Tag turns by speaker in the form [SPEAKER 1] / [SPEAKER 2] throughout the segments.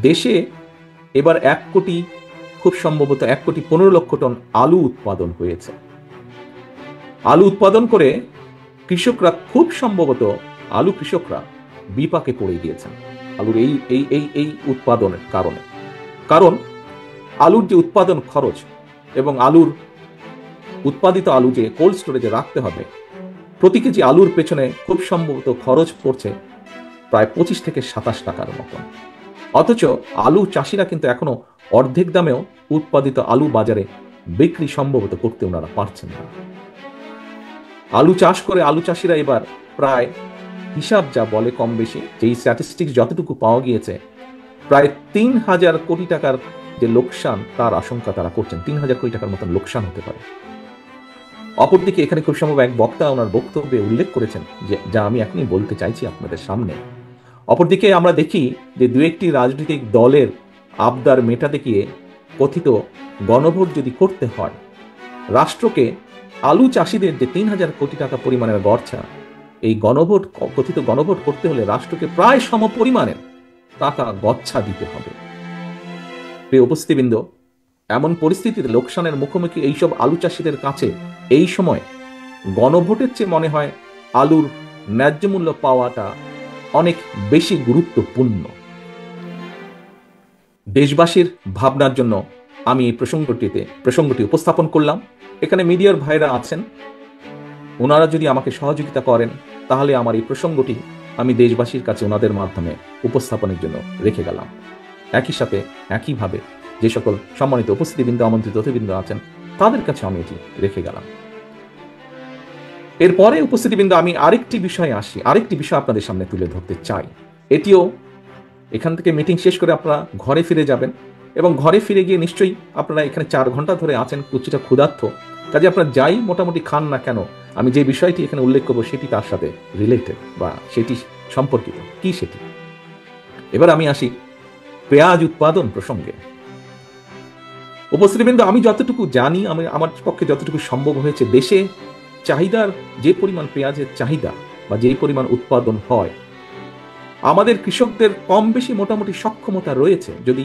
[SPEAKER 1] দেশে এবার 1 কোটি, খুব সম্ভবত 1,15,00,000 টন আলু উৎপাদন হয়েছে। আলু উৎপাদন করে কৃষকরা খুব সম্ভবত আলু কৃষকরা বিপাকে পড়ে গিয়েছেন আলুর এই এই এই এই উৎপাদনের কারণে। কারণ আলুর যে উৎপাদন খরচ এবং উৎপাদিত আলু যে কোল্ড স্টোরেজে রাখতে হবে, প্রতি কেজি আলুর পেছনে খুব সম্ভবত খরচ পড়ছে প্রায় 25 থেকে 27 টাকার মতন। অথচ আলু চাষিরা কিন্তু এখনো অর্ধেক দামেও উৎপাদিত আলু বাজারে বিক্রি সম্ভবত করতে ওনারা পারছেন না। আলু চাষ করে আলু চাষিরা এবার প্রায়, হিসাব যা বলে কম বেশি, যেই স্ট্যাটিস্টিক্স যতটুকু পাওয়া গিয়েছে, প্রায় 3,000 কোটি টাকার যে লোকসান তার আশঙ্কা তারা করছেন। 3,000 কোটি টাকার মতন লোকসান হতে পারে। অপরদিকে এখানে খুব সম্ভব এক বক্তা ওনার বক্তব্যে উল্লেখ করেছেন, যে যা আমি এখনই বলতে চাইছি আপনাদের সামনে। অপরদিকে আমরা দেখি যে দু একটি রাজনৈতিক দলের আবদার মেটাতে গিয়ে কথিত গণভোট যদি করতে হয়, রাষ্ট্রকে আলু চাষিদের যে 3,000 কোটি টাকা পরিমাণের গড়ছা, এই কথিত গণভোট করতে হলে রাষ্ট্রকে প্রায় সম পরিমাণের টাকা গচ্ছা দিতে হবে। প্রিয় উপস্থিতিবৃন্দ, এমন পরিস্থিতিতে লোকসানের মুখোমুখি এইসব আলু চাষিদের কাছে এই সময় গণভোটের চেয়ে মনে হয় আলুর ন্যায্য মূল্য পাওয়াটা অনেক বেশি গুরুত্বপূর্ণ। দেশবাসীর ভাবনার জন্য আমি এই প্রসঙ্গটি উপস্থাপন করলাম। এখানে মিডিয়ার ভাইরা আছেন, ওনারা যদি আমাকে সহযোগিতা করেন তাহলে আমার এই প্রসঙ্গটি আমি দেশবাসীর কাছে ওনাদের মাধ্যমে উপস্থাপনের জন্য রেখে গেলাম। একই সাথে একইভাবে যে সকল সম্মানিত উপস্থিতিবৃন্দ, আমন্ত্রিত অতিথিবৃন্দ আছেন, তাদের কাছে আমি এটি রেখে গেলাম। এরপরে উপস্থিতিবৃন্দ, আমি আরেকটি বিষয় আপনাদের সামনে তুলে ধরতে চাই। এটিও, এখান থেকে মিটিং শেষ করে আপনারা ঘরে ফিরে যাবেন এবং ঘরে ফিরে গিয়ে নিশ্চয়ই আপনারা এখানে 4 ঘন্টা ধরে আছেন, কিছুটা ক্ষুধার্ত, কাজে আপনারা যাই মোটামুটি খান না কেন, আমি যে বিষয়টি এখানে উল্লেখ করবো সেটি তার সাথে রিলেটেড বা সেটি সম্পর্কিত। কি সেটি? এবার আমি আসি পেঁয়াজ উৎপাদন প্রসঙ্গে। উপস্থিতিবৃন্দ, আমি যতটুকু জানি, আমার পক্ষে যতটুকু সম্ভব হয়েছে, দেশে চাহিদার যে পরিমাণ পেঁয়াজের চাহিদা বা যে পরিমাণ উৎপাদন হয়, আমাদের কৃষকদের কম বেশি মোটামুটি সক্ষমতা রয়েছে, যদি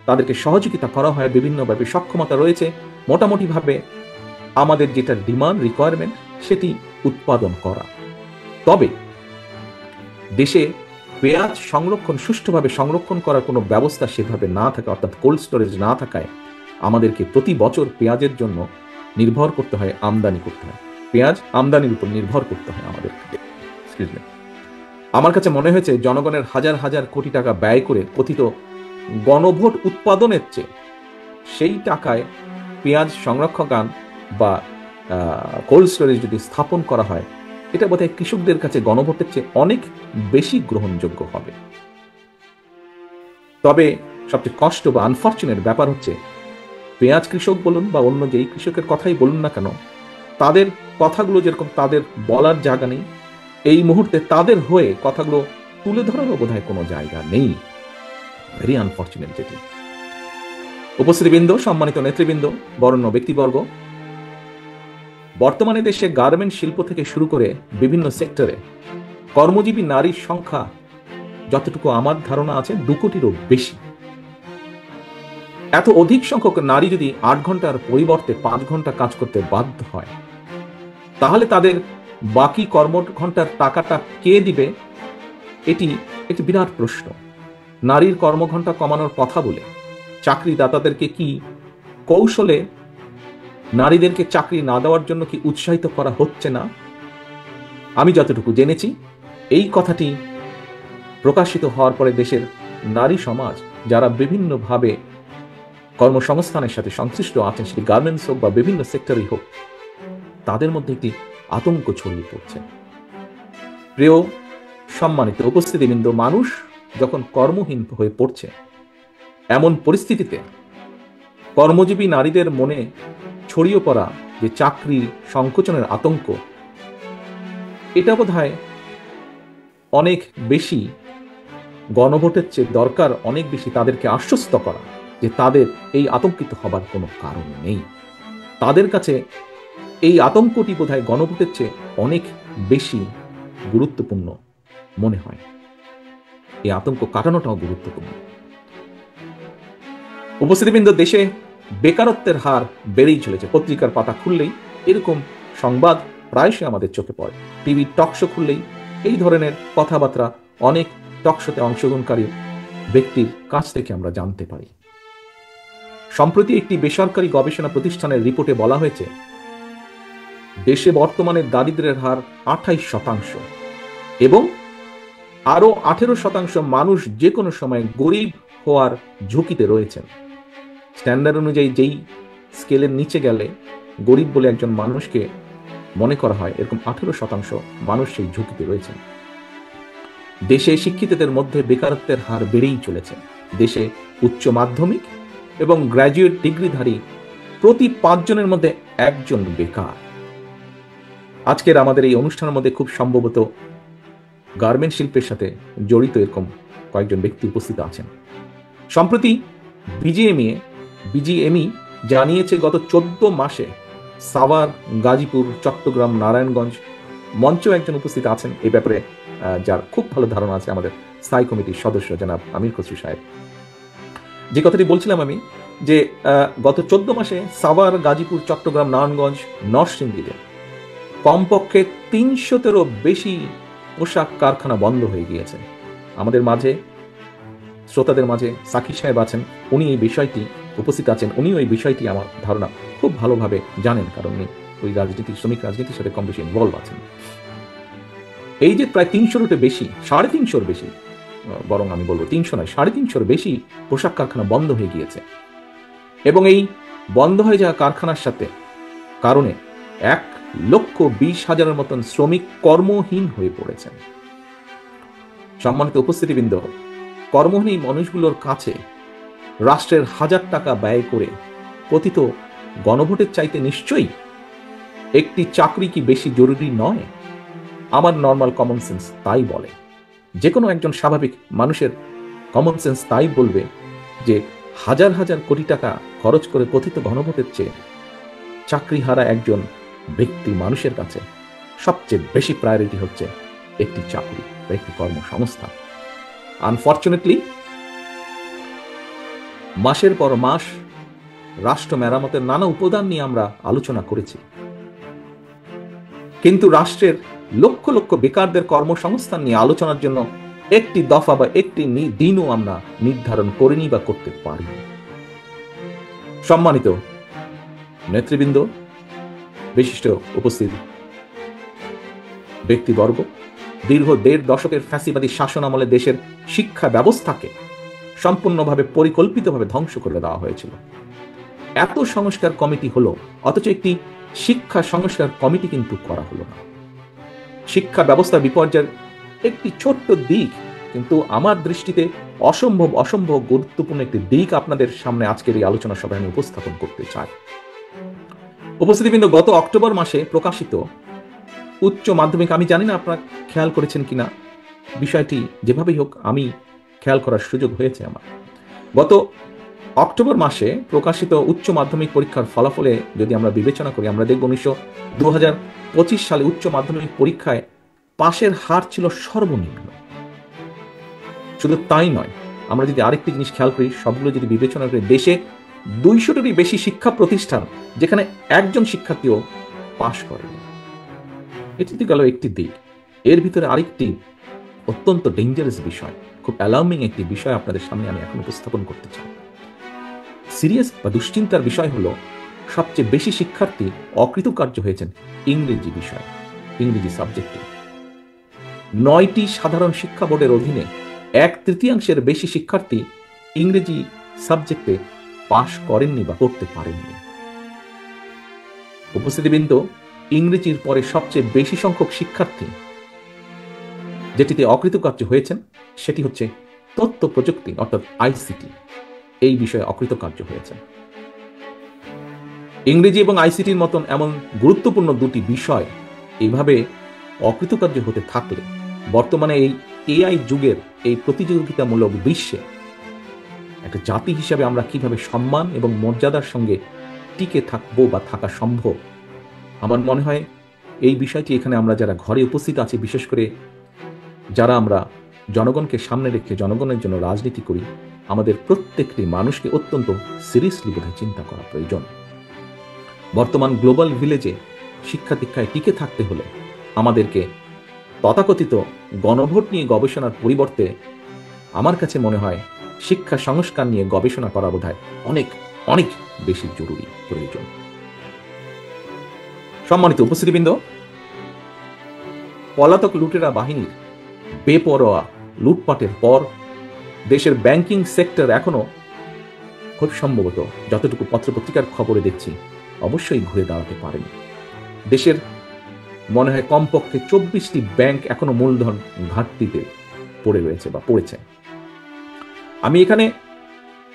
[SPEAKER 1] তাদেরকে সহযোগিতা করা হয় বিভিন্নভাবে, সক্ষমতা রয়েছে মোটামুটি ভাবে আমাদের যেটা ডিমান্ড রিকোয়ারমেন্ট সেটি উৎপাদন করা। তবে দেশে পেঁয়াজ সুষ্ঠুভাবে সংরক্ষণ করার কোনো ব্যবস্থা সেভাবে না থাকে, অর্থাৎ কোল্ড স্টোরেজ না থাকায় আমাদেরকে প্রতি বছর পেঁয়াজের জন্য নির্ভর করতে হয়, আমদানি করতে হয়, পেঁয়াজ আমদানির উপর নির্ভর করতে হয় আমাদেরকে। আমার কাছে মনে হয়েছে জনগণের হাজার হাজার কোটি টাকা ব্যয় করে কথিত গণভোট উৎপাদনের চেয়ে সেই টাকায় পেঁয়াজ সংরক্ষণ বা কোল্ড স্টোরেজ যদি স্থাপন করা হয়, এটা বোধহয় কৃষকদের কাছে গণভোটের চেয়ে অনেক বেশি গ্রহণযোগ্য হবে। তবে সবচেয়ে কষ্ট বা আনফরচুনেট ব্যাপার হচ্ছে, পেঁয়াজ কৃষক বলুন বা অন্য যেই কৃষকের কথাই বলুন না কেন, তাদের কথাগুলো যেরকম তাদের বলার জায়গা নেই, এই মুহূর্তে তাদের হয়ে কথাগুলো তুলে ধরারও বোধহয় কোনো জায়গা নেই। ভেরি আনফরচুনেট যেটি। উপস্থিতিবৃন্দ, সম্মানিত নেতৃবৃন্দ, বরেণ্য ব্যক্তিবর্গ, বর্তমানে দেশে গার্মেন্ট শিল্প থেকে শুরু করে বিভিন্ন সেক্টরে কর্মজীবী নারীর সংখ্যা যতটুকু আমার ধারণা আছে 2 কোটিরও বেশি। এত অধিক সংখ্যক নারী যদি 8 ঘন্টার পরিবর্তে 5 ঘন্টা কাজ করতে বাধ্য হয়, তাহলে তাদের বাকি কর্মঘণ্টার টাকাটা কে দিবে? এটি একটি বিরাট প্রশ্ন। নারীর কর্মঘণ্টা কমানোর কথা বলে চাকরিদাতাদেরকে কি কৌশলে নারীদেরকে চাকরি না দেওয়ার জন্য কি উৎসাহিত করা হচ্ছে না? আমি যতটুকু জেনেছি, এই কথাটি প্রকাশিত হওয়ার পরে দেশের নারী সমাজ, যারা বিভিন্নভাবে কর্মসংস্থানের সাথে সংশ্লিষ্ট আছেন, সেটি গার্মেন্টস হোক বা বিভিন্ন সেক্টরেই হোক, তাদের মধ্যে একটি আতঙ্ক ছড়িয়ে পড়ছে। প্রিয় সম্মানিত উপস্থিতিবৃন্দ, মানুষ যখন কর্মহীন হয়ে পড়ছে, এমন পরিস্থিতিতে কর্মজীবী নারীদের মনে ছড়িয়ে পড়া যে চাকরি সংকোচনের আতঙ্ক, এটা বোধহয় অনেক বেশি গণভোটের চেয়ে দরকার, অনেক বেশি তাদেরকে আশ্বস্ত করা যে তাদের এই আতঙ্কিত হবার কোনো কারণ নেই। তাদের কাছে এই আতঙ্কটি বোধহয় গণভোটের চেয়ে অনেক বেশি গুরুত্বপূর্ণ মনে হয়। এই আতঙ্ক কাটানোটাও গুরুত্বপূর্ণ। উপস্থিতিবৃন্দ, দেশে বেকারত্বের হার বেড়েই চলেছে। পত্রিকার পাতা খুললেই এরকম সংবাদ প্রায়শই আমাদের চোখে পড়ে। টিভি টকশো খুললেই এই ধরনের কথাবার্তা অনেক টকশোতে অংশগ্রহণকারী ব্যক্তির কাছ থেকে আমরা জানতে পারি। সম্প্রতি একটি বেসরকারি গবেষণা প্রতিষ্ঠানের রিপোর্টে বলা হয়েছে, দেশে বর্তমানে দারিদ্র্যের হার 28% এবং আরো 18% মানুষ যে কোনো সময় গরিব হওয়ার ঝুঁকিতে রয়েছেন। স্ট্যান্ডার্ড অনুযায়ী যেই স্কেলের নিচে গেলে গরিব বলে একজন মানুষকে মনে করা হয়, এরকম 18% মানুষ সেই ঝুঁকিতে রয়েছেন। দেশে শিক্ষিতদের মধ্যে বেকারত্বের হার বেড়েই চলেছে। দেশে উচ্চ মাধ্যমিক এবং গ্র্যাজুয়েট ডিগ্রিধারী প্রতি 5 জনের মধ্যে একজন বেকার। আজকের আমাদের এই অনুষ্ঠানের মধ্যে খুব সম্ভবত গার্মেন্ট শিল্পের সাথে জড়িত এরকম কয়েকজন ব্যক্তি উপস্থিত আছেন। সম্প্রতি বিজিএমই জানিয়েছে, গত 14 মাসে সাভার, গাজীপুর, চট্টগ্রাম, নারায়ণগঞ্জ মঞ্চ একজন উপস্থিত আছেন এই ব্যাপারে, যার খুব ভালো ধারণা আছে, আমাদের স্থায়ী কমিটির সদস্য জনাব আমির খসরু সাহেব। যে কথাটি বলছিলাম আমি, যে গত 14 মাসে সাভার, গাজীপুর, চট্টগ্রাম, নারায়ণগঞ্জ, নরসিংদীতে কমপক্ষে 300-তেরও বেশি পোশাক কারখানা বন্ধ হয়ে গিয়েছে। আমাদের মাঝে, শ্রোতাদের মাঝে সাকিব সাহেব আছেন, উনি এই বিষয়টি উপস্থিত আছেন। উনিও এই বিষয়টি আমার ধারণা খুব ভালোভাবে জানেন, কারণ উনি ওই শ্রমিক রাজনীতির সাথে কম বেশি ইনভলভ আছেন। এই যে প্রায় 300-র বেশি, 350-র বেশি, বরং আমি বলবো 300 নয়, 350-র বেশি পোশাক কারখানা বন্ধ হয়ে গিয়েছে। এবং এই বন্ধ হয়ে যাওয়া কারখানার সাথে কারণে 1,20,000-এর মতন শ্রমিক কর্মহীন হয়ে পড়েছেন। সম্মানিত উপস্থিতিবৃন্দ, কর্মহীন এই মানুষগুলোর কাছে রাষ্ট্রের 1000 টাকা ব্যয় করে কথিত গণভোটের চাইতে নিশ্চয়ই একটি চাকরি কি বেশি জরুরি নয়? আমার নর্মাল কমন সেন্স তাই বলে। যে কোনো একজন স্বাভাবিক মানুষের কমন সেন্স তাই বলবে যে হাজার হাজার কোটি টাকা খরচ করে কথিত গণভোটের চেয়ে চাকরি হারা একজন ব্যক্তি মানুষের কাছে সবচেয়ে বেশি প্রায়োরিটি হচ্ছে একটি চাকরি বা একটি কর্মসংস্থান। আনফর্চুনেটলি মাসের পর মাস রাষ্ট্র মেরামতের নানা উপাদান নিয়ে আমরা আলোচনা করেছি, কিন্তু রাষ্ট্রের লক্ষ লক্ষ বেকারদের কর্মসংস্থান নিয়ে আলোচনার জন্য একটি দফা বা একটি দিনও আমরা নির্ধারণ করিনি বা করতে পারিনি। সম্মানিত নেতৃবৃন্দ, বিশিষ্ট উপস্থিত ব্যক্তিবর্গ, দীর্ঘ 1.5 দশকের ফ্যাসিবাদী শাসন আমলে দেশের শিক্ষা ব্যবস্থাকে সম্পূর্ণভাবে পরিকল্পিতভাবে ধ্বংস করে দেওয়া হয়েছিল। এত সংস্কার কমিটি হলো, অথচ একটি শিক্ষা সংস্কার কমিটি কিন্তু করা হলো না। শিক্ষা ব্যবস্থা বিপর্যয়ের একটি ছোট্ট দিক, কিন্তু আমার দৃষ্টিতে অসম্ভব গুরুত্বপূর্ণ একটি দিক আপনাদের সামনে আজকের এই আলোচনা সভায় আমি উপস্থাপন করতে চাই। উপস্থিতিবৃন্দ, গত অক্টোবর মাসে প্রকাশিত উচ্চ মাধ্যমিক, আমি জানি না আপনারা খেয়াল করেছেন কিনা বিষয়টি, যেভাবেই হোক আমি খেয়াল করার সুযোগ হয়েছে আমার। গত অক্টোবর মাসে প্রকাশিত উচ্চ মাধ্যমিক পরীক্ষার ফলাফলে যদি আমরা বিবেচনা করি, আমরা দেখব 2025 সালে উচ্চ মাধ্যমিক পরীক্ষায় পাশের হার ছিল সর্বনিম্ন। শুধু তাই নয়, আমরা যদি আরেকটি জিনিস খেয়াল করি, সবগুলো যদি বিবেচনা করি, দেশে 200-টিরও বেশি শিক্ষা প্রতিষ্ঠান যেখানে একজন শিক্ষার্থীও পাশ করেনি। এটি গেল একটি দিক। এর ভিতরে আরেকটি অত্যন্ত ডেঞ্জারাস বিষয়, খুব অ্যালার্মিং একটি বিষয় আপনাদের সামনে আমি এখন উপস্থাপন করতে চাই। সিরিয়াস বা দুশ্চিন্তার বিষয় হলো, সবচেয়ে বেশি শিক্ষার্থী অকৃতকার্য হয়েছেন ইংরেজি বিষয়, ইংরেজি সাবজেক্টে। 9টি সাধারণ শিক্ষা বোর্ডের অধীনে 1/3 বেশি শিক্ষার্থী ইংরেজি সাবজেক্টে পাশ করেননি বা করতে পারেননি। উপস্থিতিবৃন্দ, ইংরেজির পরে সবচেয়ে বেশি সংখ্যক শিক্ষার্থী যেটিতে অকৃতকার্য হয়েছেন সেটি হচ্ছে তথ্য প্রযুক্তি, অর্থাৎ আইসিটি। এই বিষয়ে অকৃতকার্য হয়েছে। ইংরেজি এবং আইসিটির মতন এমন গুরুত্বপূর্ণ দুটি বিষয় এইভাবে অকৃতকার্য হতে থাকলে বর্তমানে এই এআই যুগের এই প্রতিযোগিতামূলক বিশ্বে একটা জাতি হিসাবে আমরা কিভাবে সম্মান এবং মর্যাদার সঙ্গে টিকে থাকবো বা থাকা সম্ভব, আমার মনে হয় এই বিষয়টি এখানে আমরা যারা ঘরে উপস্থিত আছি, বিশেষ করে যারা আমরা জনগণকে সামনে রেখে জনগণের জন্য রাজনীতি করি, আমাদের প্রত্যেকটি মানুষকে অত্যন্ত সিরিয়াসলি বোধহয় চিন্তা করা প্রয়োজন। বর্তমান গ্লোবাল ভিলেজে শিক্ষা দীক্ষায় টিকে থাকতে হলে আমাদেরকে তথাকথিত গণভোট নিয়ে গবেষণার পরিবর্তে আমার কাছে মনে হয় শিক্ষা সংস্কার নিয়ে গবেষণা করা বোধহয় অনেক অনেক বেশি জরুরি প্রয়োজন। সম্মানিত উপস্থিতিবৃন্দ, পলাতক লুটেরা বাহিনীর বেপরোয়া লুটপাটের পর দেশের ব্যাংকিং সেক্টর এখনো খুব সম্ভবত যতটুকু পত্রপত্রিকার খবরে দেখছি অবশ্যই ঘুরে দাঁড়াতে পারেনি। দেশের মনে হয় কমপক্ষে 24টি ব্যাংক এখনো মূলধন ঘাটতিতে পড়ে রয়েছে বা পড়েছে। আমি এখানে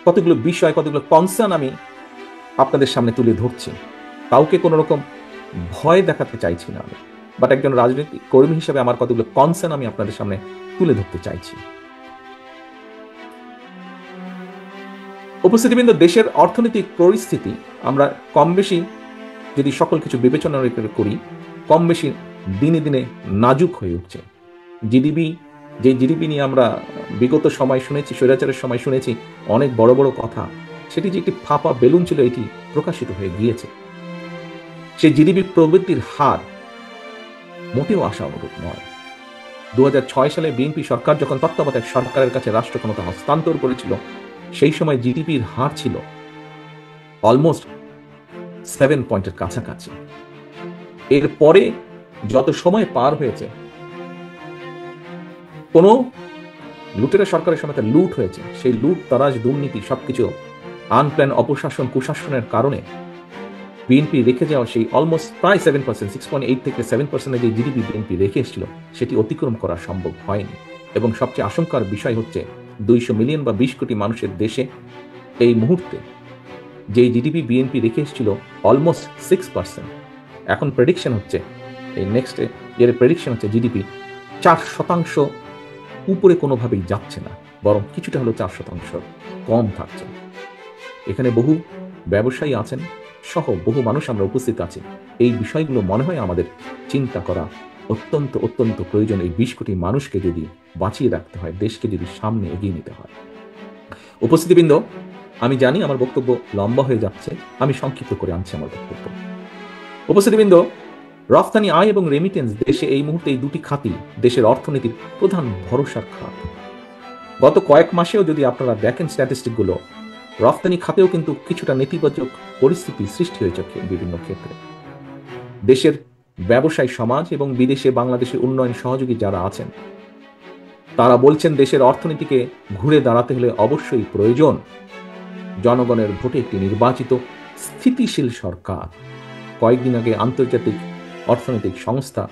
[SPEAKER 1] কতগুলো বিষয়, কতগুলো কনসার্ন আমি আপনাদের সামনে তুলে ধরছি। কাউকে কোনো রকম ভয় দেখাতে চাইছি না আমি, বাট একজন রাজনৈতিক কর্মী হিসেবে আমার কতগুলো কনসার্ন আমি আপনাদের সামনে তুলে ধরতে চাইছি। উপস্থিতিবৃন্দ, দেশের অর্থনৈতিক পরিস্থিতি আমরা কম বেশি যদি সকল কিছু বিবেচনা করি, কম বেশি দিনে দিনে নাজুক হয়ে উঠছে। যে জিডিপি নিয়ে আমরা বিগত সময় শুনেছি, স্বৈরাচারের সময় শুনেছি অনেক বড় বড় কথা, সেটি যে একটি ফাঁপা বেলুন ছিল এটি প্রকাশিত হয়ে গিয়েছে। সেই জিডিপি প্রবৃদ্ধির হার মোটেও আশা অনুরূপ নয়। 2006 সালে বিএনপি সরকার যখন তত্ত্বাবধায়ক সরকারের কাছে রাষ্ট্র ক্ষমতা হস্তান্তর করেছিল, সেই সময় জিডিপির হার ছিল অলমোস্ট 7 পয়েন্টের কাছাকাছি। এরপরে যত সময় পার হয়েছে, কোন লুটেরা সরকারের সময় লুট হয়েছে, সেই লুট, তারাজ, দুর্নীতি সবকিছু আনপ্ল্যান অপশাসন কুশাসনের কারণে বিএনপি রেখে যাওয়া সেই অলমোস্ট প্রায় 7%, 6.8 থেকে 7% যে জিডিপি বিএনপি রেখে এসেছিল সেটি অতিক্রম করা সম্ভব হয়নি। এবং সবচেয়ে আশঙ্কার বিষয় হচ্ছে 200 মিলিয়ন বা 20 কোটি মানুষের দেশে এই মুহূর্তে যে জিডিপি বিএনপি রেখে এসেছিল অলমোস্ট 6%, এখন প্রেডিকশন হচ্ছে এই নেক্সট ইয়ারের প্রেডিকশন হচ্ছে জিডিপি 4% উপরে কোনোভাবেই যাচ্ছে না, বরং কিছুটা হলো 4% কম থাকছে। এখানে বহু ব্যবসায়ী আছেন সহ বহু মানুষ আমরা উপস্থিত আছি। এই বিষয়গুলো মনে হয় আমাদের চিন্তা করা অত্যন্ত অত্যন্ত প্রয়োজন। এই 20 কোটি মানুষকে যদি বাঁচিয়ে রাখতে হয়, দেশকে যদি সামনে এগিয়ে নিতে হয়। উপস্থিতিবৃন্দ, আমি জানি আমার বক্তব্য লম্বা হয়ে যাচ্ছে, আমি সংক্ষিপ্ত করে আনছি আমার বক্তব্য। উপস্থিতিবৃন্দ, রফতানি আয় এবং রেমিটেন্স দেশে এই মুহূর্তে এই দুটি খাতই দেশের অর্থনীতির প্রধান ভরসার খাত। গত কয়েক মাসেও যদি আপনারা দেখেন স্ট্যাটিস্টিকগুলো, রফতানি খাতেও কিন্তু কিছুটা নেতিবাচক পরিস্থিতি সৃষ্টি হয়েছে বিভিন্ন ক্ষেত্রে। দেশের ব্যবসায়ী সমাজ এবং বিদেশে বাংলাদেশের উন্নয়ন সহযোগী যারা আছেন তারা বলছেন দেশের অর্থনীতিকে ঘুরে দাঁড়াতে হলে অবশ্যই প্রয়োজন জনগণের ভোটে একটি নির্বাচিত স্থিতিশীল সরকার। কয়েকদিন আগে আন্তর্জাতিক অর্থনৈতিক সংস্থা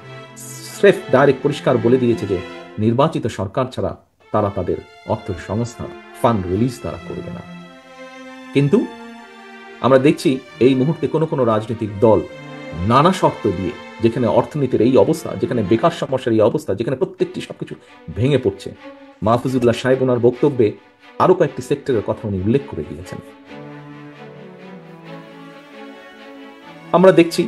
[SPEAKER 1] স্রেফ ডাইরেক্ট পরিষ্কার বলে দিয়েছে যে নির্বাচিত সরকার ছাড়া তারা তাদের অর্থ সংস্থান ফান্ড রিলিজ তারা করবে না। কিন্তু আমরা দেখছি এই মুহূর্তে কোনো রাজনৈতিক দল নানা শর্ত দিয়ে, যেখানে অর্থনীতির এই অবস্থা, যেখানে বেকার সমস্যার এই অবস্থা, যেখানে প্রত্যেকটি সবকিছু ভেঙে পড়ছে, মাহফুজুল্লাহ সাহেব ওনার বক্তব্যে আরো কয়েকটি সেক্টরের কথা উনি উল্লেখ করে দিয়েছেন। আমরা দেখছি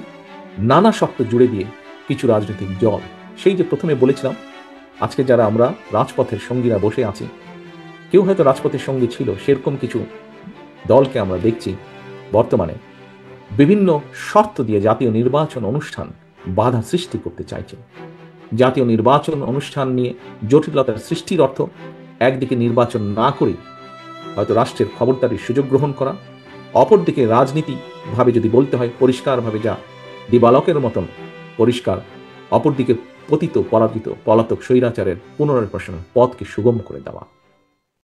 [SPEAKER 1] নানা শর্ত জুড়ে দিয়ে কিছু রাজনৈতিক দল, সেই যে প্রথমে বলেছিলাম আজকে যারা আমরা রাজপথের সঙ্গীরা বসে আছি, কেউ হয়তো রাজপথের সঙ্গী ছিল, সেরকম কিছু দলকে আমরা দেখছি বর্তমানে বিভিন্ন শর্ত দিয়ে জাতীয় নির্বাচন অনুষ্ঠান বাধা সৃষ্টি করতে চাইছে। জাতীয় নির্বাচন অনুষ্ঠান নিয়ে জটিলতার সৃষ্টির অর্থ একদিকে নির্বাচন না করে হয়তো রাষ্ট্রের খবরদারির সুযোগ গ্রহণ করা, অপরদিকে রাজনীতি ভাবে যদি বলতে হয় পরিষ্কারভাবে যা দিবালকের মতন পরিষ্কার, অপরদিকে পতিত পরাজিত পলাতক স্বৈরাচারের পুনর্বাসনের পথকে সুগম করে দেওয়া।